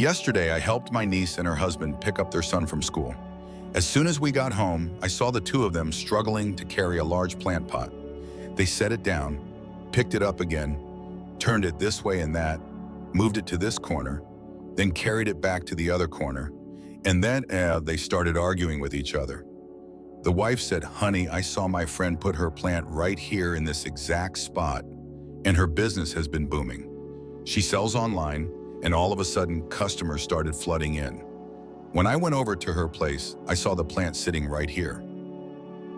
Yesterday, I helped my niece and her husband pick up their son from school. As soon as we got home, I saw the two of them struggling to carry a large plant pot. They set it down, picked it up again, turned it this way and that, moved it to this corner, then carried it back to the other corner, and then they started arguing with each other. The wife said, "Honey, I saw my friend put her plant right here in this exact spot, and her business has been booming. She sells online, and all of a sudden, customers started flooding in. When I went over to her place, I saw the plant sitting right here."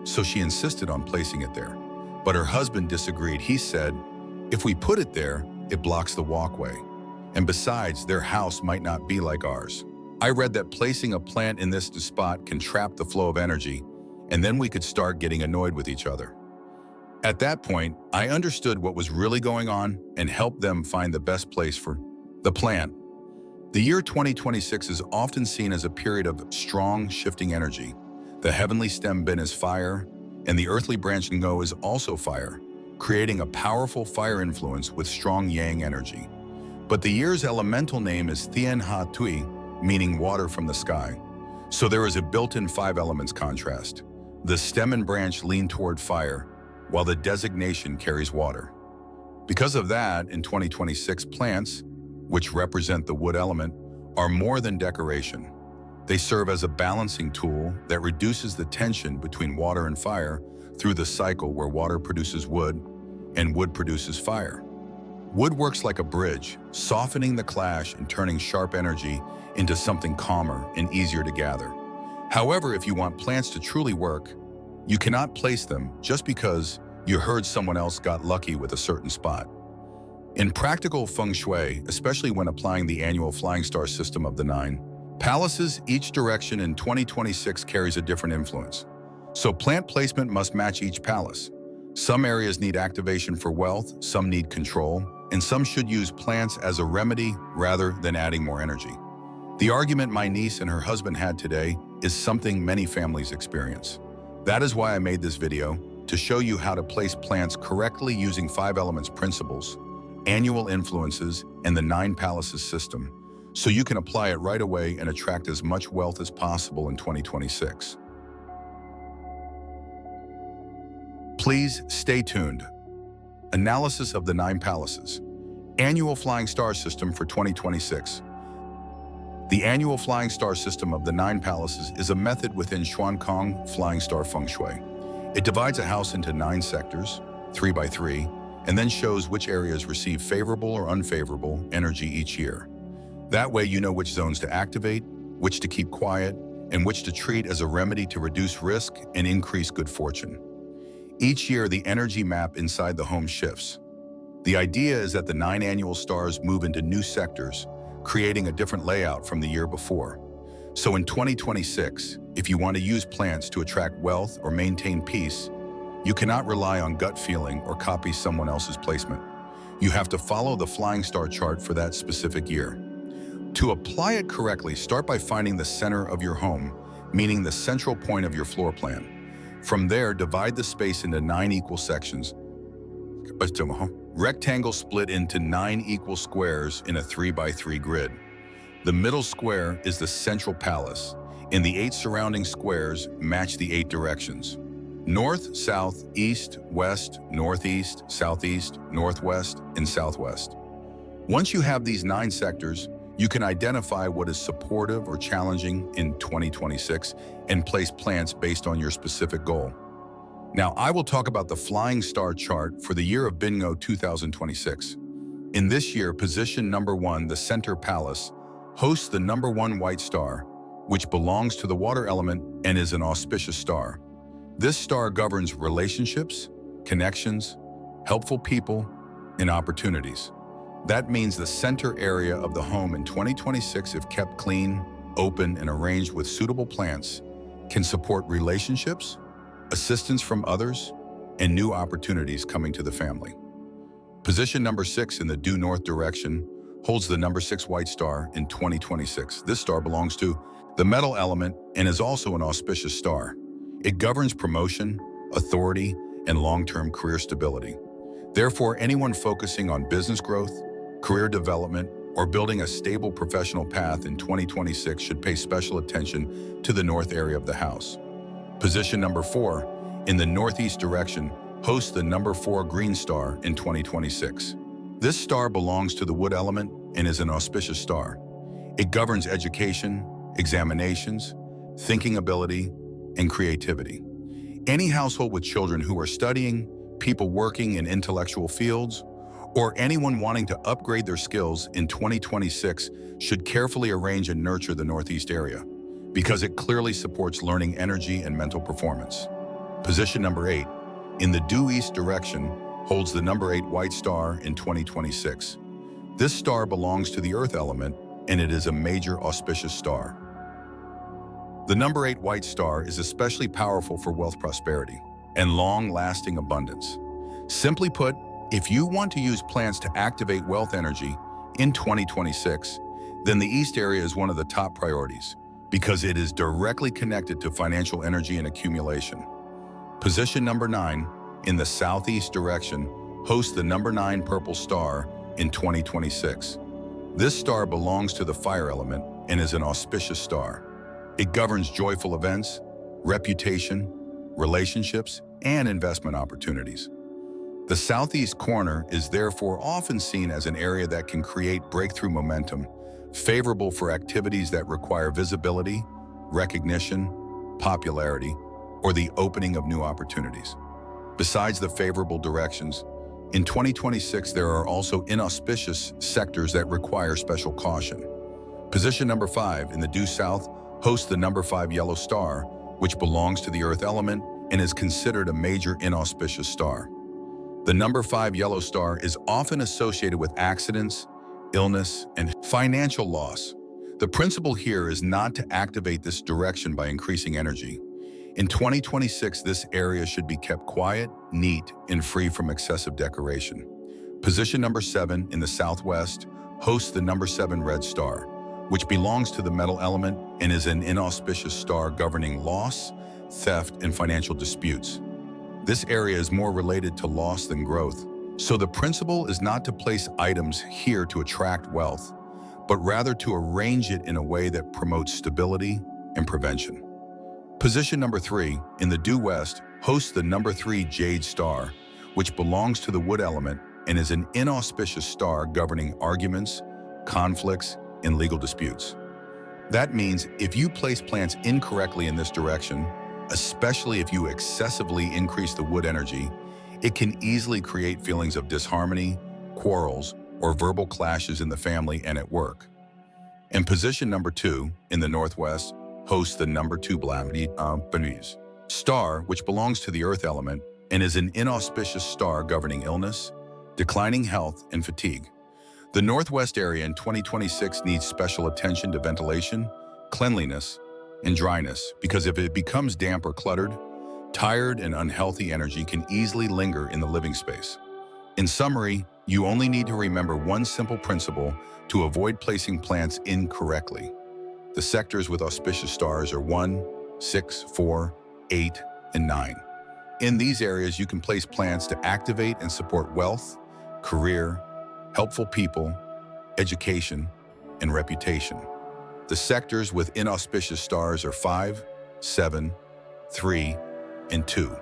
So she insisted on placing it there. But her husband disagreed. He said, "If we put it there, it blocks the walkway. And besides, their house might not be like ours." I read that placing a plant in this spot can trap the flow of energy, and then we could start getting annoyed with each other. At that point, I understood what was really going on and helped them find the best place for the plant. The year 2026 is often seen as a period of strong, shifting energy. The heavenly stem bin is fire, and the earthly branch Ngo is also fire, creating a powerful fire influence with strong yang energy. But the year's elemental name is thien thuy, meaning water from the sky. So there is a built-in 5 elements contrast. The stem and branch lean toward fire, while the designation carries water. Because of that, in 2026, plants, which represent the wood element, are more than decoration. They serve as a balancing tool that reduces the tension between water and fire through the cycle where water produces wood and wood produces fire. Wood works like a bridge, softening the clash and turning sharp energy into something calmer and easier to gather. However, if you want plants to truly work, you cannot place them just because you heard someone else got lucky with a certain spot. In practical Feng Shui, especially when applying the annual flying star system of the 9 palaces, each direction in 2026 carries a different influence. So plant placement must match each palace. Some areas need activation for wealth, some need control, and some should use plants as a remedy rather than adding more energy. The argument my niece and her husband had today is something many families experience. That is why I made this video, to show you how to place plants correctly using 5 elements principles, annual influences, and the 9 palaces system, so you can apply it right away and attract as much wealth as possible in 2026. Please stay tuned. Analysis of the 9 palaces. Annual flying star system for 2026. The annual flying star system of the 9 palaces is a method within Kong flying star Feng Shui. It divides a house into 9 sectors, 3 by 3, and then shows which areas receive favorable or unfavorable energy each year. That way you know which zones to activate, which to keep quiet, and which to treat as a remedy to reduce risk and increase good fortune. Each year, the energy map inside the home shifts. The idea is that the 9 annual stars move into new sectors, creating a different layout from the year before. So in 2026, if you want to use plants to attract wealth or maintain peace, you cannot rely on gut feeling or copy someone else's placement. You have to follow the flying star chart for that specific year. To apply it correctly, start by finding the center of your home, meaning the central point of your floor plan. From there, divide the space into 9 equal sections. Rectangles split into 9 equal squares in a 3 by 3 grid. The middle square is the central palace, and the 8 surrounding squares match the 8 directions: north, south, east, west, northeast, southeast, northwest, and southwest. Once you have these 9 sectors, you can identify what is supportive or challenging in 2026 and place plants based on your specific goal. Now, I will talk about the flying star chart for the year of Bingo 2026. In this year, position number 1, the center palace, hosts the number 1 white star, which belongs to the water element and is an auspicious star. This star governs relationships, connections, helpful people, and opportunities. That means the center area of the home in 2026, if kept clean, open, and arranged with suitable plants, can support relationships, assistance from others, and new opportunities coming to the family. Position number 6 in the due north direction holds the number 6 white star in 2026. This star belongs to the metal element and is also an auspicious star. It governs promotion, authority, and long-term career stability. Therefore, anyone focusing on business growth, career development, or building a stable professional path in 2026 should pay special attention to the north area of the house. Position number 4, in the northeast direction, hosts the number 4 green star in 2026. This star belongs to the wood element and is an auspicious star. It governs education, examinations, thinking ability, and creativity. Any household with children who are studying, people working in intellectual fields, or anyone wanting to upgrade their skills in 2026 should carefully arrange and nurture the northeast area, because it clearly supports learning energy and mental performance. Position number 8, in the due east direction, holds the number 8 white star in 2026. This star belongs to the earth element, and it is a major auspicious star. The number 8 white star is especially powerful for wealth prosperity and long-lasting abundance. Simply put, if you want to use plants to activate wealth energy in 2026, then the East area is one of the top priorities because it is directly connected to financial energy and accumulation. Position number 9, in the southeast direction, hosts the number 9 purple star in 2026. This star belongs to the fire element and is an auspicious star. It governs joyful events, reputation, relationships, and investment opportunities. The southeast corner is therefore often seen as an area that can create breakthrough momentum, favorable for activities that require visibility, recognition, popularity, or the opening of new opportunities. Besides the favorable directions, in 2026 there are also inauspicious sectors that require special caution. Position number 5 in the due south hosts the number 5 yellow star, which belongs to the earth element and is considered a major inauspicious star. The number 5 yellow star is often associated with accidents, illness, and financial loss. The principle here is not to activate this direction by increasing energy. In 2026, this area should be kept quiet, neat, and free from excessive decoration. Position number 7 in the southwest hosts the number 7 red star, which belongs to the metal element and is an inauspicious star governing loss, theft, and financial disputes. This area is more related to loss than growth, so the principle is not to place items here to attract wealth, but rather to arrange it in a way that promotes stability and prevention. Position number 3 in the due west hosts the number 3 jade star, which belongs to the wood element and is an inauspicious star governing arguments, conflicts, and legal disputes. That means if you place plants incorrectly in this direction, especially if you excessively increase the wood energy, it can easily create feelings of disharmony, quarrels, or verbal clashes in the family and at work. And position number 2 in the northwest hosts the number 2 star, which belongs to the earth element and is an inauspicious star governing illness, declining health, and fatigue. The northwest area in 2026 needs special attention to ventilation, cleanliness, and dryness, because if it becomes damp or cluttered, tired and unhealthy energy can easily linger in the living space. In summary, you only need to remember one simple principle to avoid placing plants incorrectly. The sectors with auspicious stars are 1, 6, 4, 8, and 9. In these areas, you can place plants to activate and support wealth, career, helpful people, education, and reputation. The sectors with inauspicious stars are 5, 7, 3, and 2.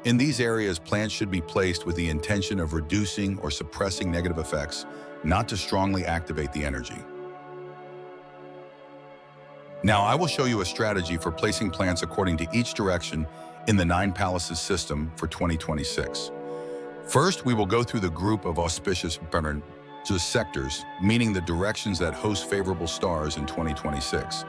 In these areas, plants should be placed with the intention of reducing or suppressing negative effects, not to strongly activate the energy. Now, I will show you a strategy for placing plants according to each direction in the 9 palaces system for 2026. First, we will go through the group of auspicious sectors, meaning the directions that host favorable stars in 2026.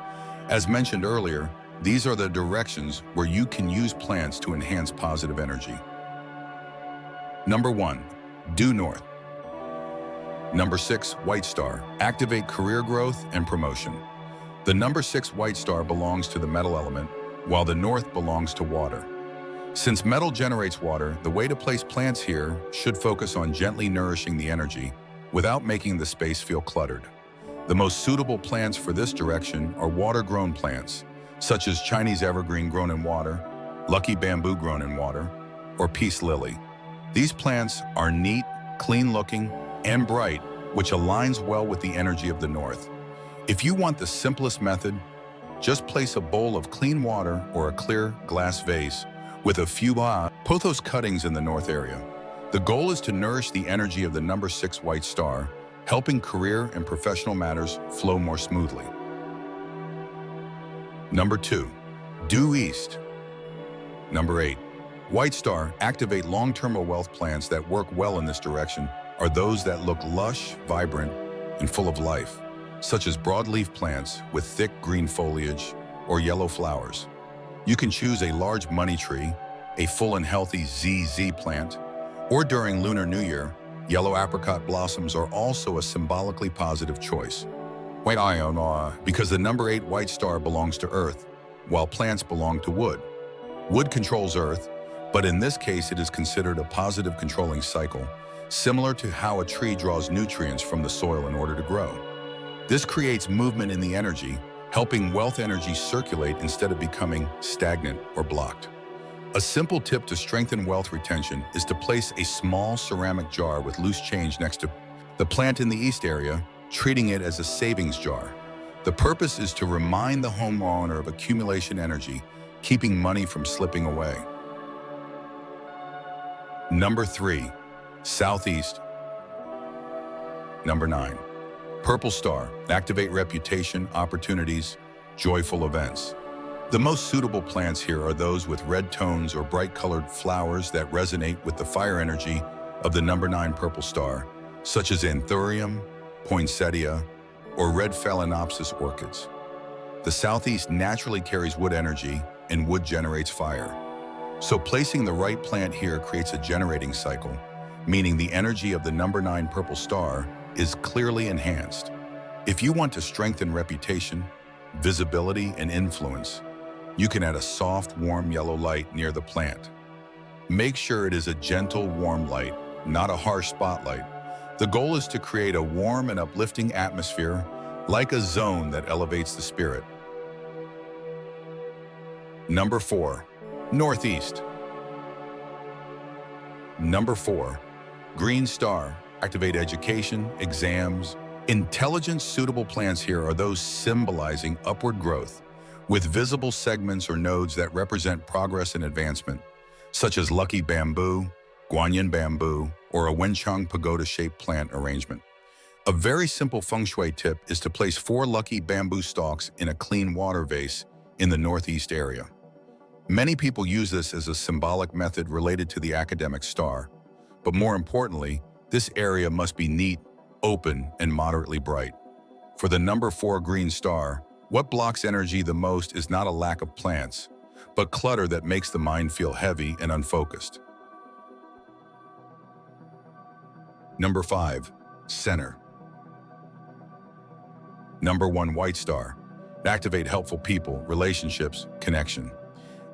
As mentioned earlier, these are the directions where you can use plants to enhance positive energy. Number 1, due north. Number 6, white star. Activate career growth and promotion. The number 6 white star belongs to the metal element, while the north belongs to water. Since metal generates water, the way to place plants here should focus on gently nourishing the energy without making the space feel cluttered. The most suitable plants for this direction are water-grown plants, such as Chinese evergreen grown in water, lucky bamboo grown in water, or peace lily. These plants are neat, clean-looking, and bright, which aligns well with the energy of the north. If you want the simplest method, just place a bowl of clean water or a clear glass vase with a few pothos cuttings in the north area. The goal is to nourish the energy of the number 6 white star, helping career and professional matters flow more smoothly. Number 2, due east. Number 8, white star. Activate long-term wealth plants that work well in this direction are those that look lush, vibrant, and full of life, such as broadleaf plants with thick green foliage or yellow flowers. You can choose a large money tree, a full and healthy ZZ plant, or during Lunar New Year, yellow apricot blossoms are also a symbolically positive choice. Because the number 8 white star belongs to earth, while plants belong to wood. Wood controls earth, but in this case it is considered a positive controlling cycle, similar to how a tree draws nutrients from the soil in order to grow. This creates movement in the energy, helping wealth energy circulate instead of becoming stagnant or blocked. A simple tip to strengthen wealth retention is to place a small ceramic jar with loose change next to the plant in the east area, treating it as a savings jar. The purpose is to remind the homeowner of accumulation energy, keeping money from slipping away. Number 3, southeast. Number 9, purple star. Activate reputation, opportunities, joyful events. The most suitable plants here are those with red tones or bright-colored flowers that resonate with the fire energy of the number 9 purple star, such as anthurium, poinsettia, or red phalaenopsis orchids. The southeast naturally carries wood energy, and wood generates fire. So placing the right plant here creates a generating cycle, meaning the energy of the number 9 purple star is clearly enhanced. If you want to strengthen reputation, visibility, and influence, you can add a soft, warm yellow light near the plant. Make sure it is a gentle, warm light, not a harsh spotlight. The goal is to create a warm and uplifting atmosphere, like a zone that elevates the spirit. Number 4, northeast. Number 4, green star. Activate education, exams. Intelligent, suitable plants here are those symbolizing upward growth, with visible segments or nodes that represent progress and advancement, such as lucky bamboo, guanyin bamboo, or a Wenchang pagoda-shaped plant arrangement. A very simple feng shui tip is to place 4 lucky bamboo stalks in a clean water vase in the northeast area. Many people use this as a symbolic method related to the academic star, but more importantly, this area must be neat, open, and moderately bright. For the number 4 green star, what blocks energy the most is not a lack of plants, but clutter that makes the mind feel heavy and unfocused. Number 5, center. Number 1, white star. Activate helpful people, relationships, connection.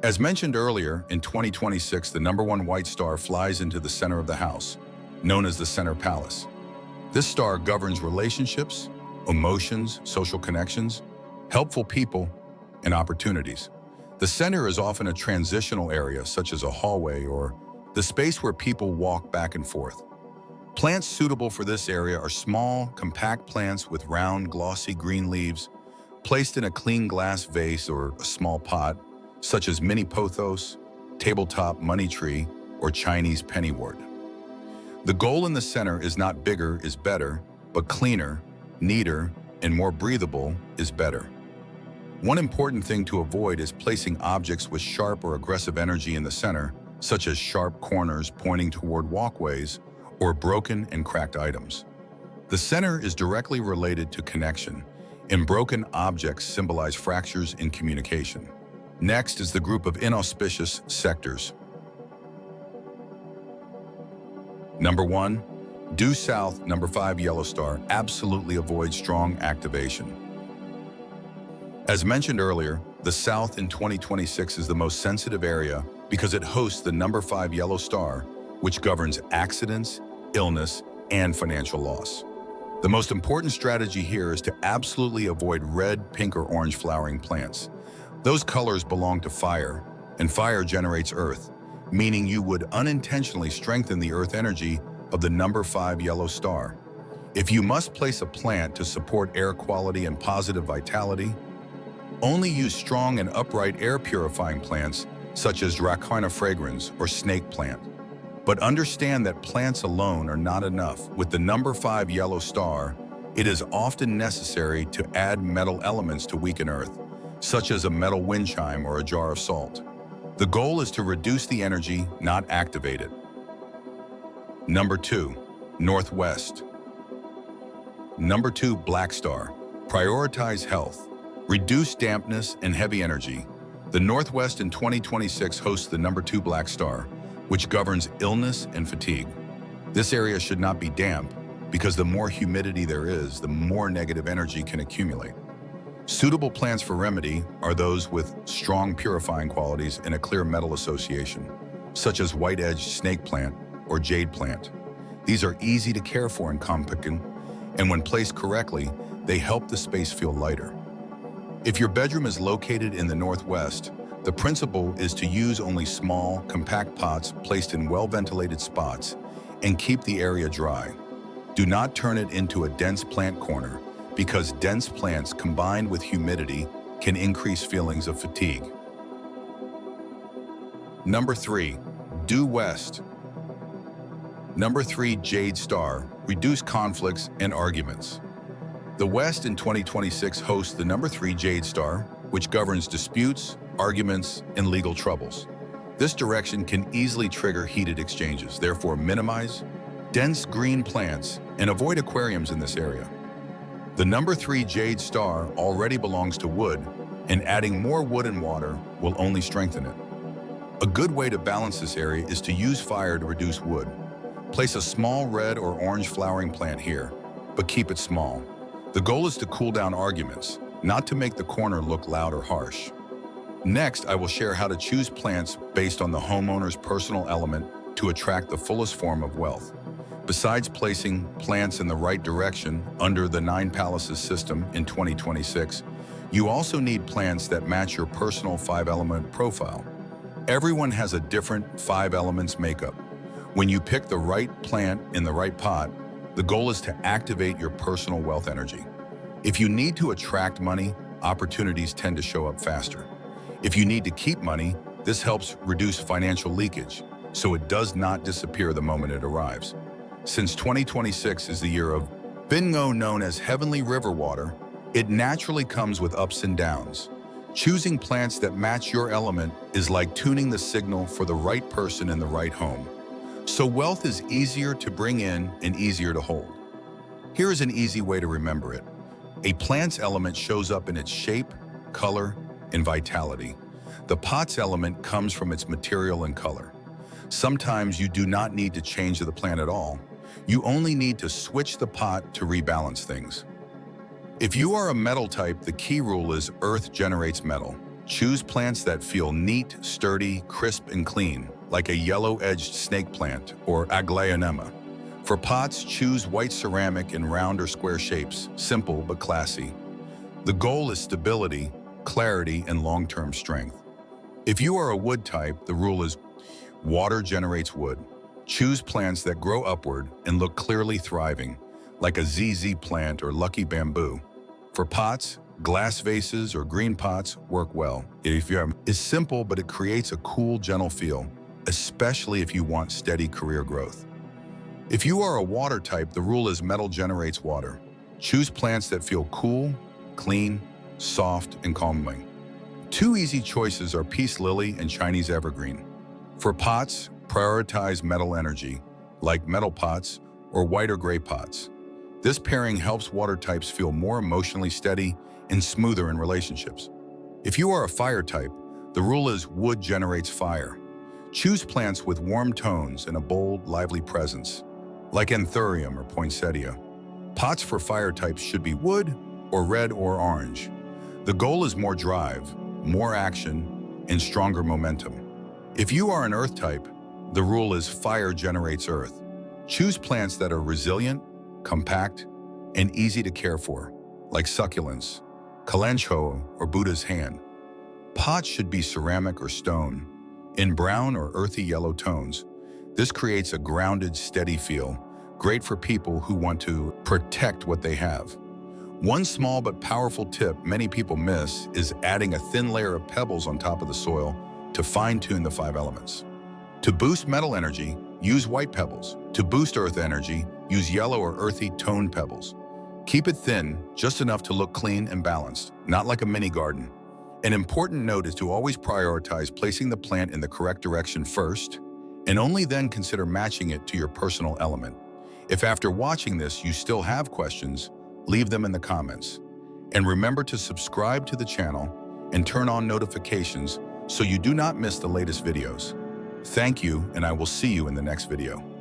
As mentioned earlier, in 2026, the number 1 white star flies into the center of the house, known as the center palace. This star governs relationships, emotions, social connections, helpful people, and opportunities. The center is often a transitional area, such as a hallway or the space where people walk back and forth. Plants suitable for this area are small, compact plants with round, glossy green leaves, placed in a clean glass vase or a small pot, such as mini pothos, tabletop money tree, or Chinese pennywort. The goal in the center is not bigger is better, but cleaner, neater, and more breathable is better. One important thing to avoid is placing objects with sharp or aggressive energy in the center, such as sharp corners pointing toward walkways or broken and cracked items. The center is directly related to connection, and broken objects symbolize fractures in communication. Next is the group of inauspicious sectors. Number 1, due south. Number 5, yellow star. Absolutely avoid strong activation. As mentioned earlier, the south in 2026 is the most sensitive area because it hosts the number 5 yellow star, which governs accidents, illness, and financial loss. The most important strategy here is to absolutely avoid red, pink, or orange flowering plants. Those colors belong to fire, and fire generates earth, meaning you would unintentionally strengthen the earth energy of the number 5 yellow star. If you must place a plant to support air quality and positive vitality, only use strong and upright air-purifying plants such as Dracaena fragrans or snake plant. But understand that plants alone are not enough. With the number 5 yellow star, it is often necessary to add metal elements to weaken earth, such as a metal wind chime or a jar of salt. The goal is to reduce the energy, not activate it. Number 2, Northwest. Number 2, Black Star. Prioritize health. Reduce dampness and heavy energy. The Northwest in 2026 hosts the number 2 Black Star, which governs illness and fatigue. This area should not be damp because the more humidity there is, the more negative energy can accumulate. Suitable plants for remedy are those with strong purifying qualities and a clear metal association, such as white-edged snake plant or jade plant. These are easy to care for in compacting, and when placed correctly, they help the space feel lighter. If your bedroom is located in the Northwest, the principle is to use only small, compact pots placed in well-ventilated spots and keep the area dry. Do not turn it into a dense plant corner because dense plants combined with humidity can increase feelings of fatigue. Number 3, Due West. Number 3, Jade Star. Reduce conflicts and arguments. The West in 2026 hosts the number 3 Jade Star, which governs disputes, arguments, and legal troubles. This direction can easily trigger heated exchanges, therefore minimize dense green plants and avoid aquariums in this area. The number 3 Jade Star already belongs to wood, and adding more wood and water will only strengthen it. A good way to balance this area is to use fire to reduce wood. Place a small red or orange flowering plant here, but keep it small. The goal is to cool down arguments, not to make the corner look loud or harsh. Next, I will share how to choose plants based on the homeowner's personal element to attract the fullest form of wealth. Besides placing plants in the right direction under the 9 Palaces system in 2026, you also need plants that match your personal 5-element profile. Everyone has a different 5 elements makeup. When you pick the right plant in the right pot, the goal is to activate your personal wealth energy. If you need to attract money, opportunities tend to show up faster. If you need to keep money, this helps reduce financial leakage, so it does not disappear the moment it arrives. Since 2026 is the year of Feng, known as heavenly river water, it naturally comes with ups and downs. Choosing plants that match your element is like tuning the signal for the right person in the right home. So wealth is easier to bring in and easier to hold. Here is an easy way to remember it. A plant's element shows up in its shape, color, and vitality. The pot's element comes from its material and color. Sometimes you do not need to change the plant at all. You only need to switch the pot to rebalance things. If you are a metal type, the key rule is earth generates metal. Choose plants that feel neat, sturdy, crisp, and clean, like a yellow-edged snake plant or aglaonema. For pots, choose white ceramic in round or square shapes, simple but classy. The goal is stability, clarity, and long-term strength. If you are a wood type, the rule is water generates wood. Choose plants that grow upward and look clearly thriving, like a ZZ plant or lucky bamboo. For pots, glass vases or green pots work well. It's simple, but it creates a cool, gentle feel, especially if you want steady career growth. If you are a water type, the rule is metal generates water. Choose plants that feel cool, clean, soft, and calming. 2 easy choices are peace lily and Chinese evergreen. For pots, prioritize metal energy, like metal pots or white or gray pots. This pairing helps water types feel more emotionally steady and smoother in relationships. If you are a fire type, the rule is wood generates fire. Choose plants with warm tones and a bold, lively presence, like anthurium or poinsettia. Pots for fire types should be wood or red or orange. The goal is more drive, more action, and stronger momentum. If you are an earth type, the rule is fire generates earth. Choose plants that are resilient, compact, and easy to care for, like succulents, kalanchoe, or Buddha's hand. Pots should be ceramic or stone, in brown or earthy yellow tones. This creates a grounded, steady feel, great for people who want to protect what they have. One small but powerful tip many people miss is adding a thin layer of pebbles on top of the soil to fine-tune the 5 elements. To boost metal energy, use white pebbles. To boost earth energy, use yellow or earthy toned pebbles. Keep it thin, just enough to look clean and balanced, not like a mini garden. An important note is to always prioritize placing the plant in the correct direction first, and only then consider matching it to your personal element. If after watching this you still have questions, leave them in the comments. And remember to subscribe to the channel and turn on notifications so you do not miss the latest videos. Thank you, and I will see you in the next video.